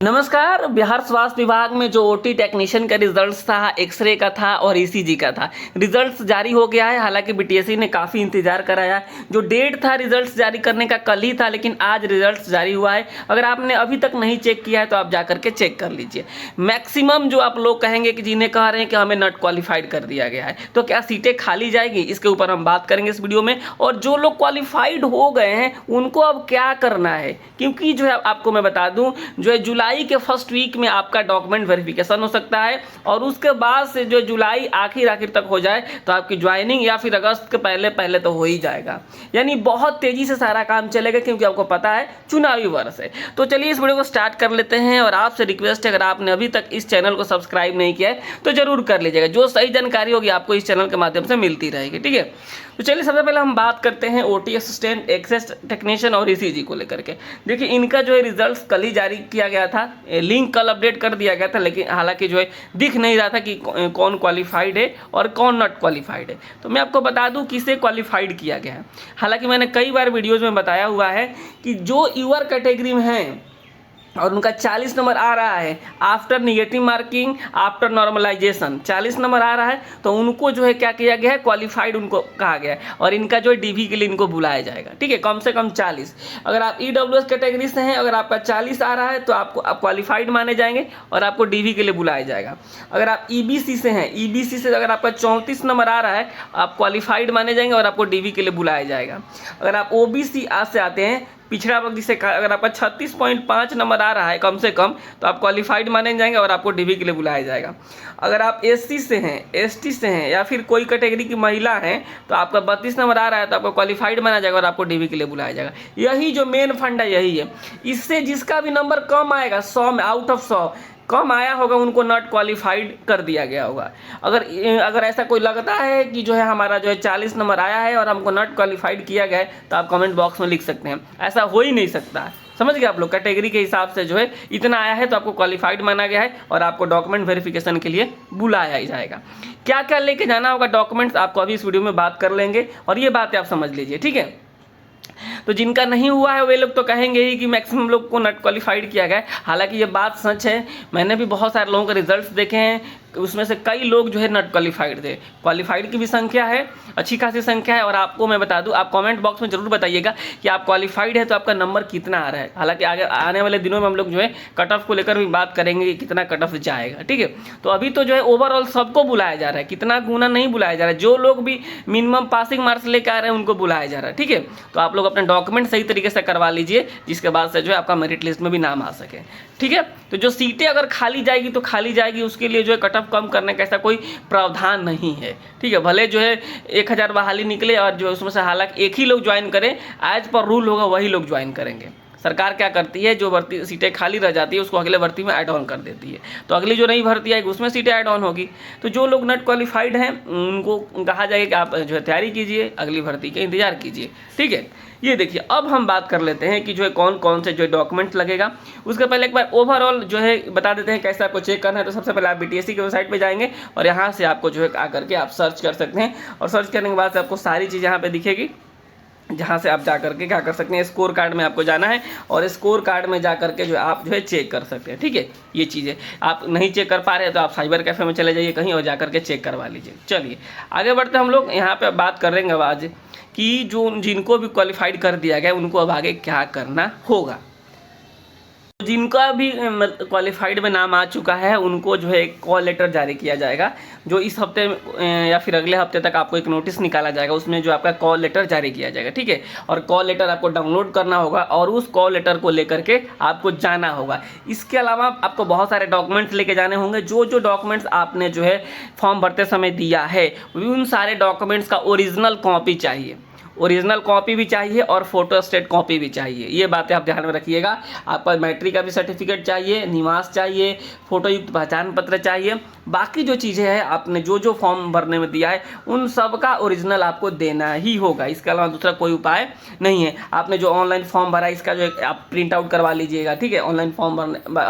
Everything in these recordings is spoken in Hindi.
नमस्कार। बिहार स्वास्थ्य विभाग में जो ओटी टेक्नीशियन का रिजल्ट्स था, एक्सरे का था और ईसीजी का था, रिजल्ट्स जारी हो गया है। हालांकि बीटीएससी ने काफ़ी इंतजार कराया। जो डेट था रिजल्ट्स जारी करने का कल ही था, लेकिन आज रिजल्ट्स जारी हुआ है। अगर आपने अभी तक नहीं चेक किया है तो आप जा करके चेक कर लीजिए। मैक्सिमम जो आप लोग कहेंगे कि जिन्हें कह रहे हैं कि हमें नॉट क्वालिफाइड कर दिया गया है, तो क्या सीटें खाली जाएगी, इसके ऊपर हम बात करेंगे इस वीडियो में। और जो लोग क्वालिफाइड हो गए हैं उनको अब क्या करना है, क्योंकि जो है आपको मैं बता दूं, जो है जुलाई के फर्स्ट वीक में आपका डॉक्यूमेंट वेरिफिकेशन हो सकता है और उसके बाद से जो जुलाई आखिर तक हो जाए तो आपकी ज्वाइनिंग या फिर अगस्त के पहले तो हो ही जाएगा। यानी बहुत तेजी से सारा काम चलेगा, क्योंकि आपको पता है चुनावी वर्ष है। तो चलिए इस वीडियो को स्टार्ट कर लेते हैं। और आपसे रिक्वेस्ट है, अगर आपने अभी तक इस चैनल को सब्सक्राइब नहीं किया है तो जरूर कर लीजिएगा। जो सही जानकारी होगी आपको इस चैनल के माध्यम से मिलती रहेगी, ठीक है। तो चलिए सबसे पहले हम बात करते हैं ओटी असिस्टेंट, एक्सेस टेक्नीशियन और ईसीजी को लेकर के। देखिए इनका जो है रिजल्ट्स कल ही जारी किया गया था, लिंक कल अपडेट कर दिया गया था, लेकिन हालांकि जो है दिख नहीं रहा था कि कौन क्वालिफाइड है और कौन नॉट क्वालिफाइड है। तो मैं आपको बता दूं किसे क्वालिफाइड किया गया है। हालांकि मैंने कई बार वीडियोज़ में बताया हुआ है कि जो यूआर कैटेगरी में हैं और उनका 40 नंबर आ रहा है after negative marking, after normalization 40 number आ रहा है, तो उनको जो है क्या किया गया है, क्वालिफाइड उनको कहा गया है। और इनका जो है डीवी के लिए इनको बुलाया जाएगा, ठीक है। कम से कम 40। अगर आप ईडब्ल्यूएस कैटेगरी से हैं, अगर आपका 40 आ रहा है तो आपको आप क्वालिफाइड माने जाएंगे और आपको डीवी के लिए बुलाया जाएगा। अगर आप ईबीसी से हैं, ईबीसी से अगर आपका 34 नंबर आ रहा है, आप क्वालिफाइड माने जाएंगे और आपको डीवी के लिए बुलाया जाएगा। अगर आप ओबीसी से आते हैं, पिछड़ा वर्ग जिसे अगर आपका 36.5 नंबर आ रहा है कम से कम, तो आप क्वालिफाइड माने जाएंगे और आपको डीवी के लिए बुलाया जाएगा। अगर आप एससी से हैं, एसटी से हैं या फिर कोई कैटेगरी की महिला हैं, तो आपका 32 नंबर आ रहा है तो आपको क्वालिफाइड माना जाएगा और आपको डीवी के लिए बुलाया जाएगा। यही जो मेन फंड है यही है। इससे जिसका भी नंबर कम आएगा 100 में, आउट ऑफ 100 कम आया होगा, उनको नॉट क्वालिफाइड कर दिया गया होगा। अगर ऐसा कोई लगता है कि जो है हमारा जो है 40 नंबर आया है और हमको नॉट क्वालिफाइड किया गया है, तो आप कमेंट बॉक्स में लिख सकते हैं। ऐसा हो ही नहीं सकता है, समझ गए आप लोग। कैटेगरी के हिसाब से जो है इतना आया है तो आपको क्वालिफाइड माना गया है और आपको डॉक्यूमेंट वेरिफिकेशन के लिए बुलाया ही जाएगा। क्या क्या लेके जाना होगा डॉक्यूमेंट्स, आपको अभी इस वीडियो में बात कर लेंगे और ये बातें आप समझ लीजिए, ठीक है। तो जिनका नहीं हुआ है वे लोग तो कहेंगे ही कि मैक्सिमम लोग को नॉट क्वालिफाइड किया गया है। हालांकि ये बात सच है, मैंने भी बहुत सारे लोगों के रिजल्ट्स देखे हैं, उसमें से कई लोग जो है नॉट क्वालिफाइड थे। क्वालिफाइड की भी संख्या है, अच्छी खासी संख्या है। और आपको मैं बता दूं, आप कमेंट बॉक्स में जरूर बताइएगा कि आप क्वालिफाइड है तो आपका नंबर कितना आ रहा है। हालांकि आगे आने वाले दिनों में हम लोग जो है कट ऑफ को लेकर भी बात करेंगे कि कितना कट ऑफ जाएगा, ठीक है। तो अभी तो जो है ओवरऑल सबको बुलाया जा रहा है, कितना गुना नहीं बुलाया जा रहा है। जो लोग भी मिनिमम पासिंग मार्क्स लेकर आ रहे हैं उनको बुलाया जा रहा है, ठीक है। तो आप लोग अपने डॉक्यूमेंट सही तरीके से करवा लीजिए, जिसके बाद से जो है आपका मेरिट लिस्ट में भी नाम आ सके, ठीक है। तो जो सीटें अगर खाली जाएगी तो खाली जाएगी, उसके लिए जो है कट ऑफ कम करने का ऐसा कोई प्रावधान नहीं है, ठीक है। भले जो है 1000 बहाली निकले और जो उसमें से हालांकि एक ही लोग ज्वाइन करें, एज पर रूल होगा वही लोग ज्वाइन करेंगे। सरकार क्या करती है, जो भर्ती सीटें खाली रह जाती है उसको अगले भर्ती में ऐड ऑन कर देती है, तो अगली जो नई भर्ती आएगी उसमें सीटें ऐड ऑन होगी। तो जो लोग नॉट क्वालिफाइड हैं उनको कहा जाएगा कि आप जो है तैयारी कीजिए, अगली भर्ती का इंतजार कीजिए, ठीक है। ये देखिए अब हम बात कर लेते हैं कि जो है कौन कौन से जो डॉक्यूमेंट लगेगा। उसके पहले एक बार ओवरऑल जो है बता देते हैं कैसे आपको चेक करना है। तो सबसे पहले आप बीटीएससी की वेबसाइट पे जाएंगे और यहाँ से आपको जो है आकर के आप सर्च कर सकते हैं, और सर्च करने के बाद से आपको सारी चीज़ यहाँ पे दिखेगी, जहाँ से आप जा करके क्या कर सकते हैं, स्कोर कार्ड में आपको जाना है और स्कोर कार्ड में जा करके जो आप जो है चेक कर सकते हैं, ठीक है। ये चीज़ें आप नहीं चेक कर पा रहे हैं तो आप साइबर कैफ़े में चले जाइए कहीं और जा करके चेक करवा लीजिए। चलिए आगे बढ़ते हम लोग यहाँ पे बात करेंगे अब आज कि जो जिनको भी क्वालिफाइड कर दिया गया उनको अब आगे क्या करना होगा। जिनका भी क्वालिफाइड में नाम आ चुका है उनको जो है कॉल लेटर जारी किया जाएगा, जो इस हफ्ते या फिर अगले हफ्ते तक आपको एक नोटिस निकाला जाएगा, उसमें जो आपका कॉल लेटर जारी किया जाएगा, ठीक है। और कॉल लेटर आपको डाउनलोड करना होगा और उस कॉल लेटर को लेकर के आपको जाना होगा। इसके अलावा आपको बहुत सारे डॉक्यूमेंट्स लेके जाने होंगे। जो जो डॉक्यूमेंट्स आपने जो है फॉर्म भरते समय दिया है उन सारे डॉक्यूमेंट्स का ओरिजिनल कॉपी चाहिए, ओरिजिनल कॉपी भी चाहिए और फोटो स्टेट कॉपी भी चाहिए। ये बातें आप ध्यान में रखिएगा। आपका मैट्रिक का भी सर्टिफिकेट चाहिए, निवास चाहिए, फोटो युक्त पहचान पत्र चाहिए। बाकी जो चीज़ें हैं आपने जो जो फॉर्म भरने में दिया है उन सब का ओरिजिनल आपको देना ही होगा। इसके अलावा दूसरा कोई उपाय नहीं है। आपने जो ऑनलाइन फॉर्म भरा इसका जो आप प्रिंट आउट करवा लीजिएगा, ठीक है। ऑनलाइन फॉर्म भरने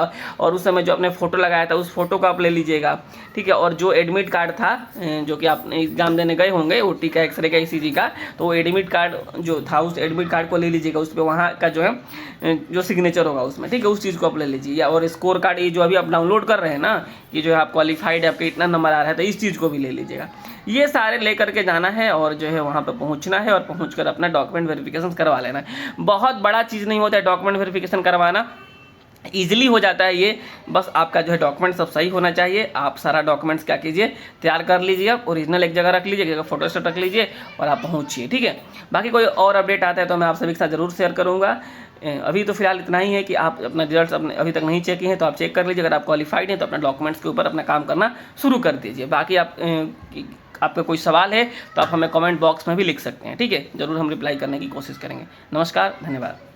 और उस समय जो आपने फ़ोटो लगाया था उस फोटो का आप ले लीजिएगा, ठीक है। और जो एडमिट कार्ड था जो कि आप एग्ज़ाम देने गए होंगे ओटी का, एक्सरे का, ईसीजी का, तो वो एडमिट एडमिट कार्ड जो था उस एडमिट कार्ड को ले लीजिएगा, उस पर वहाँ का जो है जो सिग्नेचर होगा उसमें, ठीक है, उस चीज़ को आप ले लीजिए। या और स्कोर कार्ड ये जो अभी आप डाउनलोड कर रहे हैं ना कि जो है आप क्वालिफाइड है, आपके इतना नंबर आ रहा है, तो इस चीज़ को भी ले लीजिएगा। ये सारे लेकर के जाना है और जो है वहाँ पर पहुँचना है और पहुँच कर अपना डॉक्यूमेंट वेरिफिकेशन करवा लेना है। बहुत बड़ा चीज़ नहीं होता है डॉक्यूमेंट वेरिफिकेशन करवाना, ईजिली हो जाता है ये। बस आपका जो है डॉक्यूमेंट सब सही होना चाहिए। आप सारा डॉक्यूमेंट्स क्या कीजिए, तैयार कर लीजिए, आप ओरिजिनल एक जगह रख लीजिए, फोटोस्टेट रख लीजिए और आप पहुँचिए, ठीक है। बाकी कोई और अपडेट आता है तो मैं आप सभी के साथ ज़रूर शेयर करूँगा। अभी तो फिलहाल इतना ही है कि आप अपना रिजल्ट अपने अभी तक नहीं चेक किए हैं तो आप चेक कर लीजिए। अगर आप क्वालिफाइड हैं तो अपना डॉक्यूमेंट्स के ऊपर अपना काम करना शुरू कर दीजिए। बाकी आपका कोई सवाल है तो आप हमें कमेंट बॉक्स में भी लिख सकते हैं, ठीक है, ज़रूर हम रिप्लाई करने की कोशिश करेंगे। नमस्कार, धन्यवाद।